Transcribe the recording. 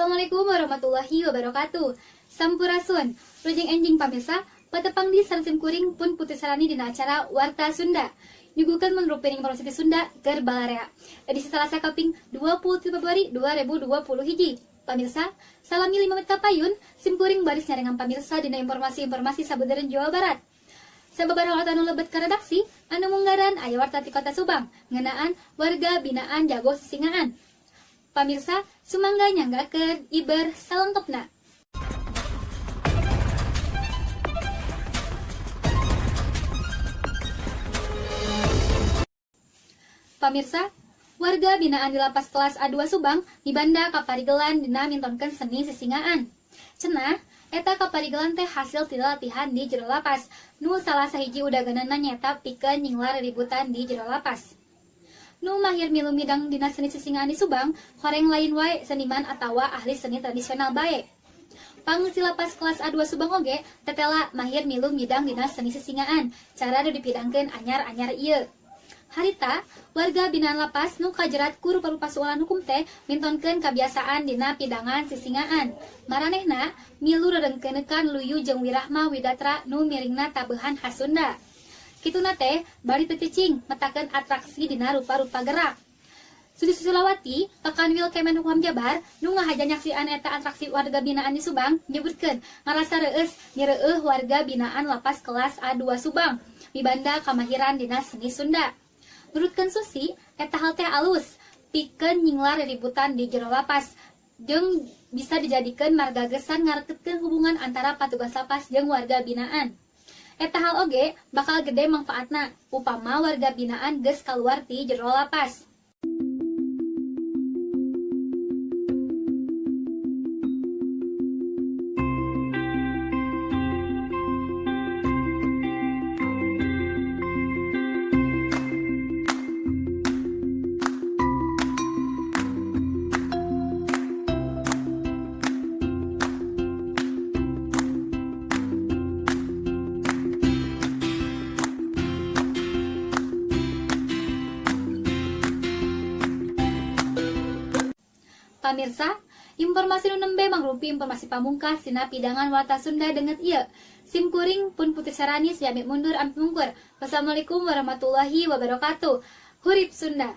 Assalamualaikum warahmatullahi wabarakatuh. Sampurasun, rujeng enjing pamirsa, patepang di sarsim kuring pun putih sarani dina acara Warta Sunda. Nyuguhkan menurut piring informasi Sunda ker Balarea. Edisi Selasa kaping 20 Februari 2020 hiji. Pamirsa, salami 5 menit kapayun, sim kuring baris nyarengan pamirsa dina informasi-informasi sabeudeureuh Jawa Barat. Sababaraha warta anu lebet ka redaksi, anu munggaran aya warta ti Kota Subang, ngeunaan warga binaan Jago Sisingaan. Pamirsa, sumangga nyanggakeun iber salengkepna. Pamirsa, warga binaan di lapas kelas A2 Subang mibanda kaparigelan dina mintonkeun seni sisingaan. Cenah, eta kaparigelan teh hasil tina latihan di jero lapas. Nu salah sahiji udaganana nyata pikeun nyinglar ributan di jero lapas. Nu mahir milu midang dina seni sisingaan di Subang, horeng lain wae seniman atawa ahli seni tradisional bae. Pangeusi lapas kelas A2 Subang oge tetela mahir milu midang dina seni sisingaan, cara nu dipidangkeun anyar-anyar ieu. Harita, warga binaan lapas nu kajerat ku rupa-rupa soalan hukum teh mintonkeun kabiasaan dina pidangan sisingaan. Maranehna milu rerengkeunekan luyu jeung wirahma widatra nu miringna tabeuhan khas Sunda. Kituna teh bari teu cicing metakeun atraksi dina rupa-rupa gerak. Susi Susilawati, Pakanwil Kemenkumham Jabar, nu ngahaja nyaksian eta atraksi warga binaan di Subang, nyebutkeun ngarasa reueus nyereueuh warga binaan lapas kelas A2 Subang mibanda kamahiran dina seni Sunda. Nurutkeun Susi, eta hal teh alus, pikeun nyinglar ributan di jero lapas, jeung bisa dijadikeun margagesan ngarekeutkeun hubungan antara patugas lapas jeung warga binaan. Eta hal oge bakal gede manfaatna, upama warga binaan geus kaluar ti jero lapas. Pamirsa, informasi nu nembe mangrupi informasi pamungkas dina pidangan Warta Sunda dengan ieu. Sim kuring pun putih sarani siamik mundur ampi mungkur. Wassalamualaikum warahmatullahi wabarakatuh. Hurip Sunda.